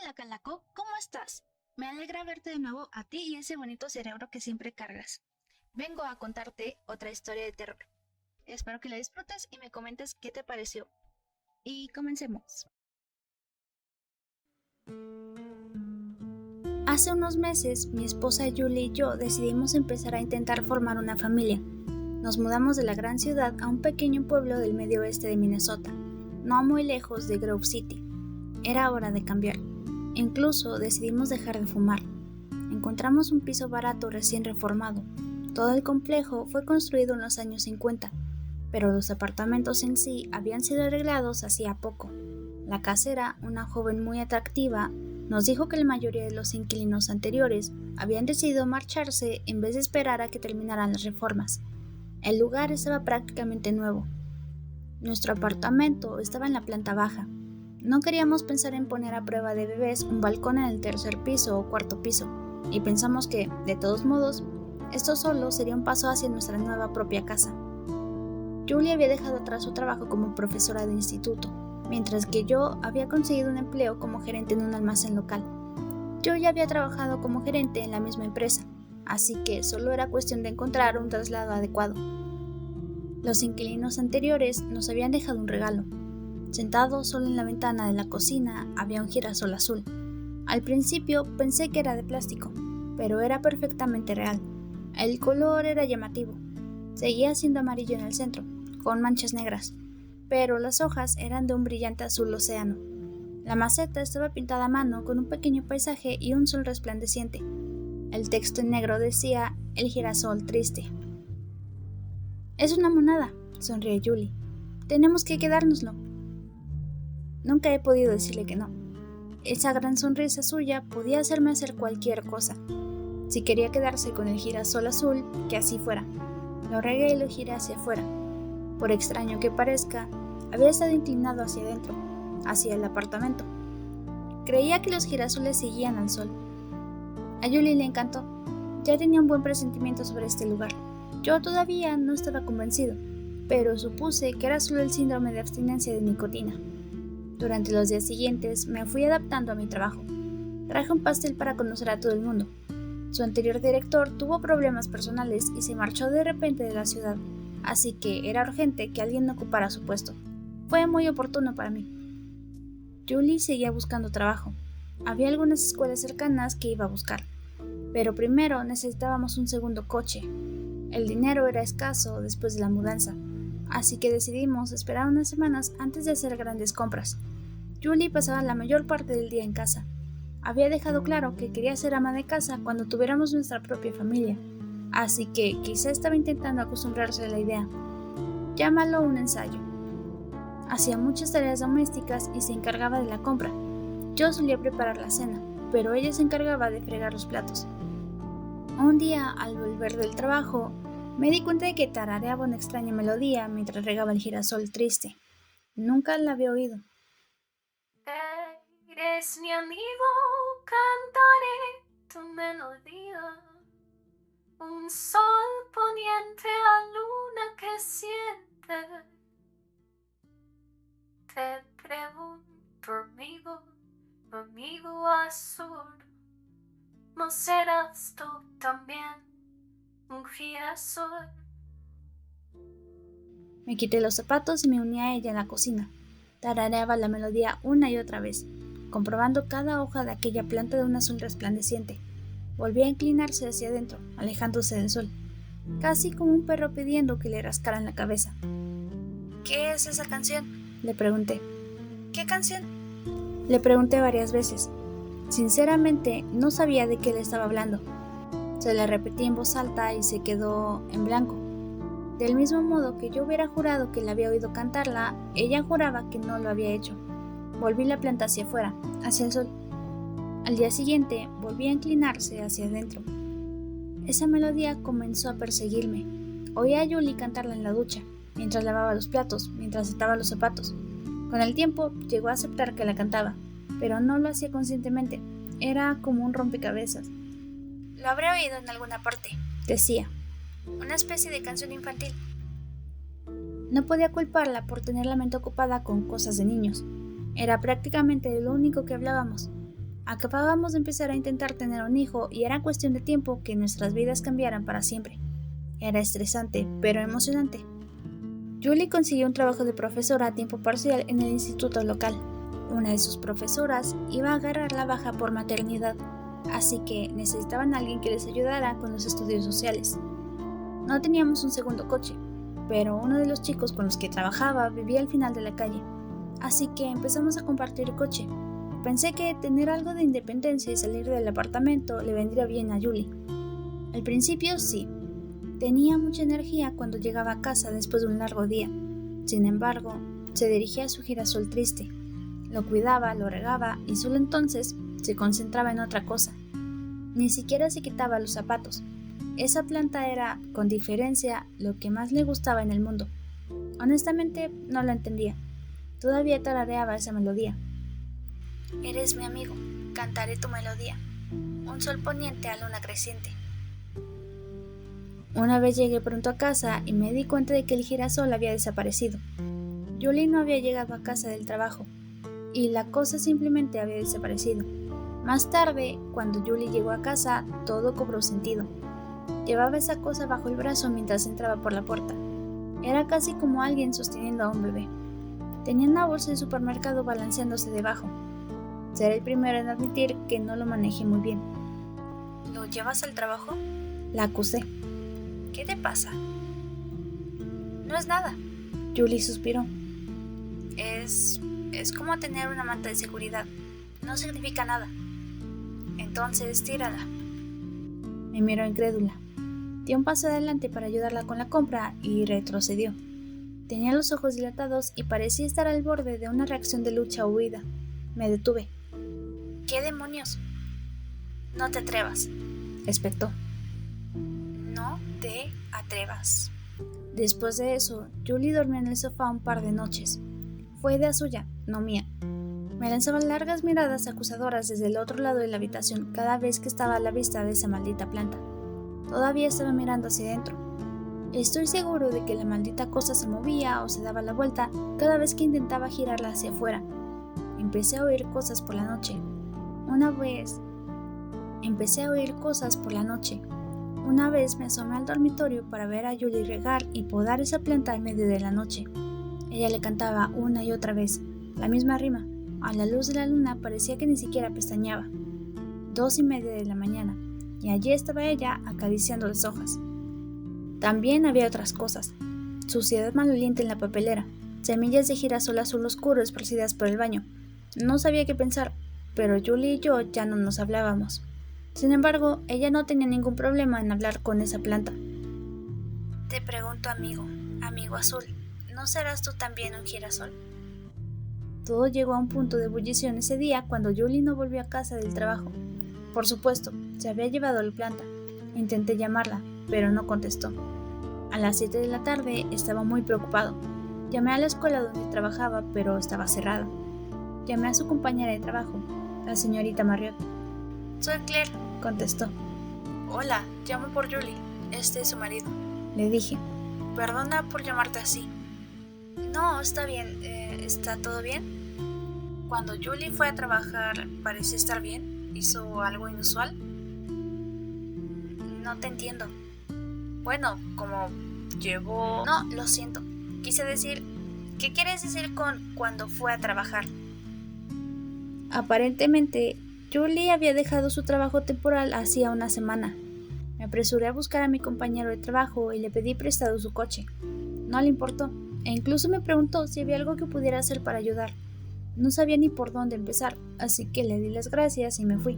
Hola Calaco, ¿cómo estás? Me alegra verte de nuevo a ti y ese bonito cerebro que siempre cargas. Vengo a contarte otra historia de terror. Espero que la disfrutes y me comentes qué te pareció. Y comencemos. Hace unos meses, mi esposa Julie y yo decidimos empezar a intentar formar una familia. Nos mudamos de la gran ciudad a un pequeño pueblo del medio oeste de Minnesota, no muy lejos de Grove City. Era hora de cambiar. Incluso decidimos dejar de fumar. Encontramos un piso barato recién reformado. Todo el complejo fue construido en los años 50, pero los apartamentos en sí habían sido arreglados hacía poco. La casera, una joven muy atractiva, nos dijo que la mayoría de los inquilinos anteriores habían decidido marcharse en vez de esperar a que terminaran las reformas. El lugar estaba prácticamente nuevo. Nuestro apartamento estaba en la planta baja. No queríamos pensar en poner a prueba de bebés un balcón en el tercer piso o cuarto piso, y pensamos que, de todos modos, esto solo sería un paso hacia nuestra nueva propia casa. Julie había dejado atrás su trabajo como profesora de instituto, mientras que yo había conseguido un empleo como gerente en un almacén local. Yo ya había trabajado como gerente en la misma empresa, así que solo era cuestión de encontrar un traslado adecuado. Los inquilinos anteriores nos habían dejado un regalo. Sentado solo en la ventana de la cocina había un girasol azul. Al principio pensé que era de plástico, pero era perfectamente real. El color era llamativo. Seguía siendo amarillo en el centro, con manchas negras, pero las hojas eran de un brillante azul océano. La maceta estaba pintada a mano con un pequeño paisaje y un sol resplandeciente. El texto en negro decía: "El girasol triste". «Es una monada», sonrió Julie. «Tenemos que quedárnoslo». Nunca he podido decirle que no. Esa gran sonrisa suya podía hacerme hacer cualquier cosa. Si quería quedarse con el girasol azul, que así fuera. Lo regué y lo giré hacia afuera. Por extraño que parezca, había estado inclinado hacia adentro, hacia el apartamento. Creía que los girasoles seguían al sol. A Julie le encantó. Ya tenía un buen presentimiento sobre este lugar. Yo todavía no estaba convencido, pero supuse que era solo el síndrome de abstinencia de nicotina. Durante los días siguientes me fui adaptando a mi trabajo. Traje un pastel para conocer a todo el mundo. Su anterior director tuvo problemas personales y se marchó de repente de la ciudad, así que era urgente que alguien ocupara su puesto. Fue muy oportuno para mí. Julie seguía buscando trabajo. Había algunas escuelas cercanas que iba a buscar, pero primero necesitábamos un segundo coche. El dinero era escaso después de la mudanza, así que decidimos esperar unas semanas antes de hacer grandes compras. Julie pasaba la mayor parte del día en casa. Había dejado claro que quería ser ama de casa cuando tuviéramos nuestra propia familia, así que quizá estaba intentando acostumbrarse a la idea. Llámalo un ensayo. Hacía muchas tareas domésticas y se encargaba de la compra. Yo solía preparar la cena, pero ella se encargaba de fregar los platos. Un día, al volver del trabajo, me di cuenta de que tarareaba una extraña melodía mientras regaba el girasol triste. Nunca la había oído. Eres mi amigo, cantaré tu melodía. Un sol poniente a luna que siente. Te pregunto, amigo azul, ¿no serás tú también un girasol? Me quité los zapatos y me uní a ella en la cocina. Tarareaba la melodía una y otra vez, comprobando cada hoja de aquella planta de un azul resplandeciente. Volví a inclinarse hacia adentro, alejándose del sol, casi como un perro pidiendo que le rascaran la cabeza. «¿Qué es esa canción?», le pregunté. «¿Qué canción?», le pregunté varias veces. Sinceramente, no sabía de qué le estaba hablando. Se la repetí en voz alta y se quedó en blanco. Del mismo modo que yo hubiera jurado que la había oído cantarla, ella juraba que no lo había hecho. Volví la planta hacia afuera, hacia el sol. Al día siguiente, volví a inclinarse hacia adentro. Esa melodía comenzó a perseguirme. Oía a Julie cantarla en la ducha, mientras lavaba los platos, mientras ataba los zapatos. Con el tiempo, llegó a aceptar que la cantaba, pero no lo hacía conscientemente. Era como un rompecabezas. «Lo habré oído en alguna parte», decía. «Una especie de canción infantil». No podía culparla por tener la mente ocupada con cosas de niños. Era prácticamente de lo único que hablábamos. Acabábamos de empezar a intentar tener un hijo y era cuestión de tiempo que nuestras vidas cambiaran para siempre. Era estresante, pero emocionante. Julie consiguió un trabajo de profesora a tiempo parcial en el instituto local. Una de sus profesoras iba a agarrar la baja por maternidad, así que necesitaban a alguien que les ayudara con los estudios sociales. No teníamos un segundo coche, pero uno de los chicos con los que trabajaba vivía al final de la calle, así que empezamos a compartir el coche. Pensé que tener algo de independencia y salir del apartamento le vendría bien a Julie. Al principio sí. Tenía mucha energía cuando llegaba a casa después de un largo día. Sin embargo, se dirigía a su girasol triste. Lo cuidaba, lo regaba y solo entonces se concentraba en otra cosa. Ni siquiera se quitaba los zapatos. Esa planta era, con diferencia, lo que más le gustaba en el mundo. Honestamente, no la entendía. Todavía tarareaba esa melodía. Eres mi amigo, cantaré tu melodía. Un sol poniente a luna creciente. Una vez llegué pronto a casa y me di cuenta de que el girasol había desaparecido. Julie no había llegado a casa del trabajo y la cosa simplemente había desaparecido. Más tarde, cuando Julie llegó a casa, todo cobró sentido. Llevaba esa cosa bajo el brazo mientras entraba por la puerta. Era casi como alguien sosteniendo a un bebé. Tenía una bolsa de supermercado balanceándose debajo. Seré el primero en admitir que no lo manejé muy bien. ¿Lo llevas al trabajo? La acusé. ¿Qué te pasa? No es nada. Julie suspiró. Es como tener una manta de seguridad. No significa nada. Entonces, tírala. Me miró incrédula. Dio un paso adelante para ayudarla con la compra y retrocedió. Tenía los ojos dilatados y parecía estar al borde de una reacción de lucha o huida. Me detuve. ¿Qué demonios? No te atrevas, espetó. No te atrevas. Después de eso, Julie dormía en el sofá un par de noches. Fue idea suya, no mía. Me lanzaba largas miradas acusadoras desde el otro lado de la habitación cada vez que estaba a la vista de esa maldita planta. Todavía estaba mirando hacia adentro. Estoy seguro de que la maldita cosa se movía o se daba la vuelta cada vez que intentaba girarla hacia afuera. Empecé a oír cosas por la noche. Una vez me asomé al dormitorio para ver a Julie regar y podar esa planta en medio de la noche. Ella le cantaba una y otra vez, la misma rima. A la luz de la luna parecía que ni siquiera pestañeaba. 2:30 de la mañana, y allí estaba ella acariciando las hojas. También había otras cosas. Suciedad maloliente en la papelera, semillas de girasol azul oscuro esparcidas por el baño. No sabía qué pensar, pero Julie y yo ya no nos hablábamos. Sin embargo, ella no tenía ningún problema en hablar con esa planta. Te pregunto, amigo azul, ¿no serás tú también un girasol? Todo llegó a un punto de ebullición ese día cuando Julie no volvió a casa del trabajo. Por supuesto, se había llevado la planta. Intenté llamarla, pero no contestó. A las 7 de la tarde estaba muy preocupado. Llamé a la escuela donde trabajaba, pero estaba cerrada. Llamé a su compañera de trabajo, la señorita Marriott. Soy Claire, contestó. Hola, llamo por Julie. Este es su marido, le dije. Perdona por llamarte así. No, está bien. ¿Está todo bien? Cuando Julie fue a trabajar, ¿parecía estar bien? ¿Hizo algo inusual? No te entiendo. Bueno, como llegó... No, lo siento. Quise decir... ¿Qué quieres decir con cuando fue a trabajar? Aparentemente, Julie había dejado su trabajo temporal hacía una semana. Me apresuré a buscar a mi compañero de trabajo y le pedí prestado su coche. No le importó, e incluso me preguntó si había algo que pudiera hacer para ayudar. No sabía ni por dónde empezar, así que le di las gracias y me fui.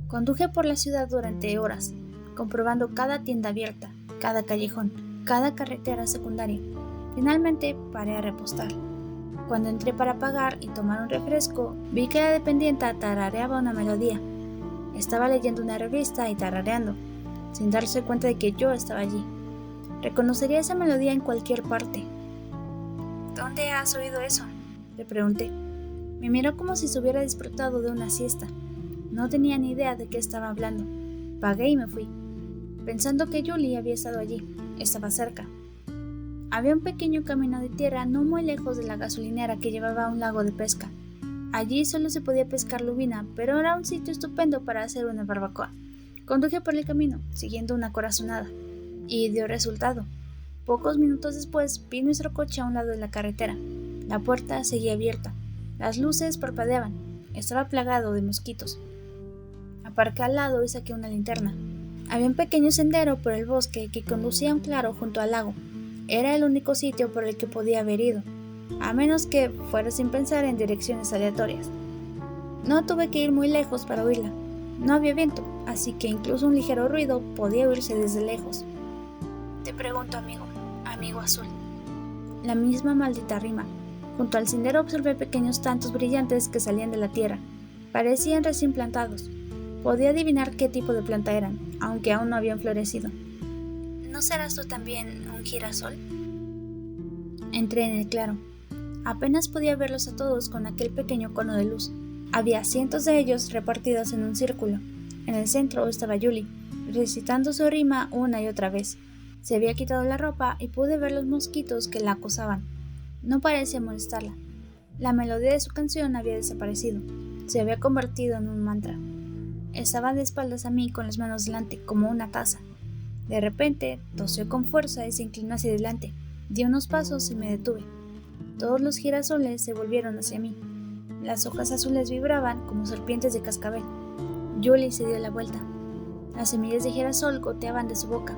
Conduje por la ciudad durante horas, comprobando cada tienda abierta, cada callejón, cada carretera secundaria. Finalmente paré a repostar. Cuando entré para pagar y tomar un refresco, vi que la dependienta tarareaba una melodía. Estaba leyendo una revista y tarareando, sin darse cuenta de que yo estaba allí. Reconocería esa melodía en cualquier parte. ¿Dónde has oído eso?, le pregunté. Me miró como si se hubiera despertado de una siesta. No tenía ni idea de qué estaba hablando. Pagué y me fui, pensando que Julie había estado allí. Estaba cerca. Había un pequeño camino de tierra no muy lejos de la gasolinera que llevaba a un lago de pesca. Allí solo se podía pescar lubina, pero era un sitio estupendo para hacer una barbacoa. Conduje por el camino, siguiendo una corazonada, y dio resultado. Pocos minutos después vi nuestro coche a un lado de la carretera. La puerta seguía abierta. Las luces parpadeaban. Estaba plagado de mosquitos. Aparqué al lado y saqué una linterna. Había un pequeño sendero por el bosque que conducía a un claro junto al lago. Era el único sitio por el que podía haber ido, a menos que fuera sin pensar en direcciones aleatorias. No tuve que ir muy lejos para oírla. No había viento, así que incluso un ligero ruido podía oírse desde lejos. Te pregunto, amigo azul. La misma maldita rima. Junto al sendero observé pequeños tantos brillantes que salían de la tierra. Parecían recién plantados. Podía adivinar qué tipo de planta eran, aunque aún no habían florecido. ¿No serás tú también un girasol? Entré en el claro. Apenas podía verlos a todos con aquel pequeño cono de luz. Había cientos de ellos repartidos en un círculo. En el centro estaba Julie, recitando su rima una y otra vez. Se había quitado la ropa y pude ver los mosquitos que la acosaban. No parecía molestarla. La melodía de su canción había desaparecido. Se había convertido en un mantra. Estaba de espaldas a mí con las manos delante, como una taza. De repente, tosió con fuerza y se inclinó hacia adelante. Di unos pasos y me detuve. Todos los girasoles se volvieron hacia mí. Las hojas azules vibraban como serpientes de cascabel. Julie se dio la vuelta. Las semillas de girasol goteaban de su boca.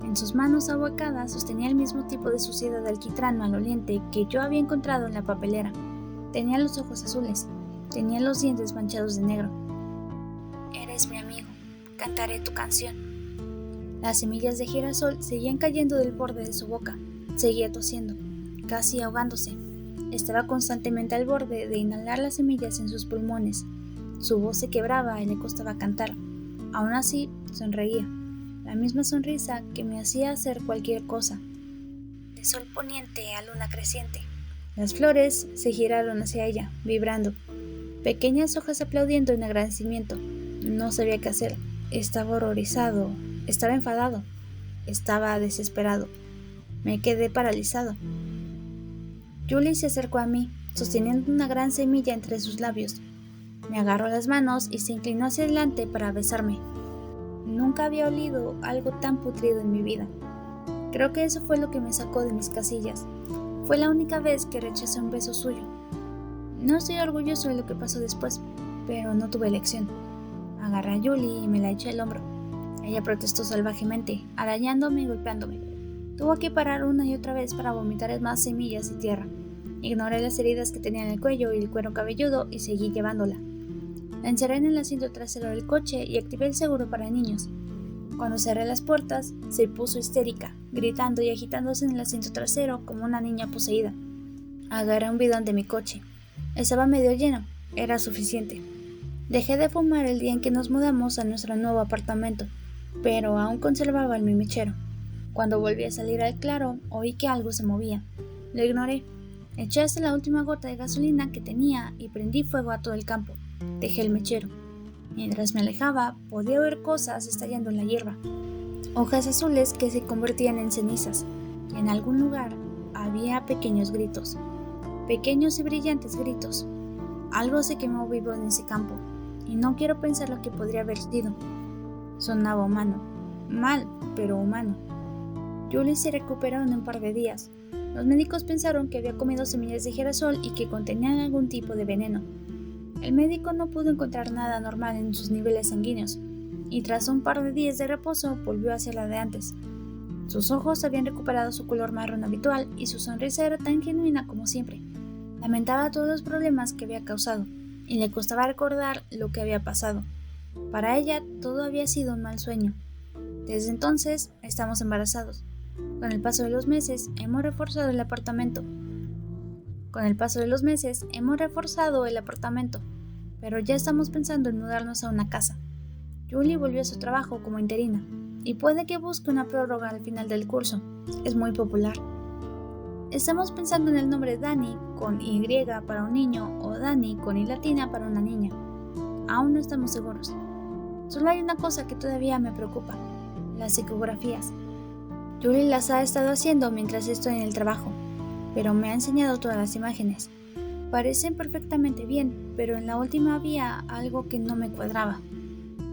En sus manos ahuecadas sostenía el mismo tipo de suciedad de alquitrán maloliente que yo había encontrado en la papelera. Tenía los ojos azules. Tenía los dientes manchados de negro. Eres mi amigo. Cantaré tu canción. Las semillas de girasol seguían cayendo del borde de su boca. Seguía tosiendo, casi ahogándose. Estaba constantemente al borde de inhalar las semillas en sus pulmones. Su voz se quebraba y le costaba cantar. Aún así, sonreía. La misma sonrisa que me hacía hacer cualquier cosa. De sol poniente a luna creciente. Las flores se giraron hacia ella, vibrando. Pequeñas hojas aplaudiendo en agradecimiento. No sabía qué hacer. Estaba horrorizado. Estaba enfadado. Estaba desesperado. Me quedé paralizado. Julie se acercó a mí, sosteniendo una gran semilla entre sus labios. Me agarró las manos y se inclinó hacia adelante para besarme. Nunca había olido algo tan putrido en mi vida. Creo que eso fue lo que me sacó de mis casillas. Fue la única vez que rechacé un beso suyo. No estoy orgulloso de lo que pasó después, pero no tuve elección. Agarré a Julie y me la eché al hombro. Ella protestó salvajemente, arañándome y golpeándome. Tuvo que parar una y otra vez para vomitar más semillas y tierra. Ignoré las heridas que tenía en el cuello y el cuero cabelludo y seguí llevándola. La encerré en el asiento trasero del coche y activé el seguro para niños. Cuando cerré las puertas, se puso histérica, gritando y agitándose en el asiento trasero como una niña poseída. Agarré un bidón de mi coche. Estaba medio lleno, era suficiente. Dejé de fumar el día en que nos mudamos a nuestro nuevo apartamento, pero aún conservaba el mi mechero. Cuando volví a salir al claro, oí que algo se movía. Lo ignoré. Eché hasta la última gota de gasolina que tenía y prendí fuego a todo el campo. Dejé el mechero. Mientras me alejaba, podía oír cosas estallando en la hierba. Hojas azules que se convertían en cenizas. Y en algún lugar había pequeños gritos. Pequeños y brillantes gritos. Algo se quemó vivo en ese campo. Y no quiero pensar lo que podría haber sido. Sonaba humano. Mal, pero humano. Julie se recuperó en un par de días. Los médicos pensaron que había comido semillas de girasol y que contenían algún tipo de veneno. El médico no pudo encontrar nada normal en sus niveles sanguíneos, y tras un par de días de reposo volvió hacia la de antes. Sus ojos habían recuperado su color marrón habitual y su sonrisa era tan genuina como siempre. Lamentaba todos los problemas que había causado, y le costaba recordar lo que había pasado. Para ella todo había sido un mal sueño. Desde entonces estamos embarazados. Con el paso de los meses hemos reforzado el apartamento. Pero ya estamos pensando en mudarnos a una casa. Julie volvió a su trabajo como interina y puede que busque una prórroga al final del curso. Es muy popular. Estamos pensando en el nombre Dani con Y para un niño o Dani con I latina para una niña. Aún no estamos seguros. Solo hay una cosa que todavía me preocupa: las ecografías. Julie las ha estado haciendo mientras estoy en el trabajo, pero me ha enseñado todas las imágenes. Parecen perfectamente bien, pero en la última había algo que no me cuadraba.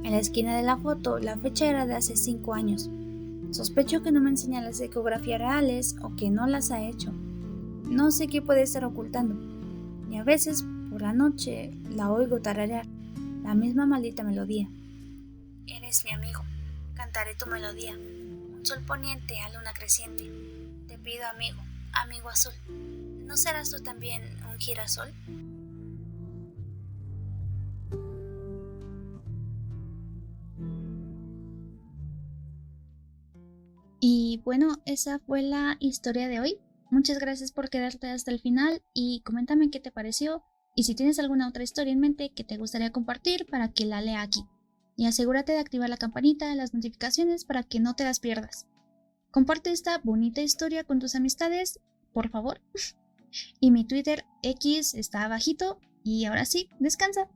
En la esquina de la foto, la fecha era de hace 5 años. Sospecho que no me enseña las ecografías reales o que no las ha hecho. No sé qué puede estar ocultando. Y a veces, por la noche, la oigo tararear la misma maldita melodía. Eres mi amigo, cantaré tu melodía. Un sol poniente a luna creciente. Te pido amigo, amigo azul. ¿No serás tú también un girasol? Y bueno, esa fue la historia de hoy. Muchas gracias por quedarte hasta el final y coméntame qué te pareció y si tienes alguna otra historia en mente que te gustaría compartir para que la lea aquí. Y asegúrate de activar la campanita de las notificaciones para que no te las pierdas. Comparte esta bonita historia con tus amistades, por favor. Y mi Twitter X está abajito y ahora sí, descansa.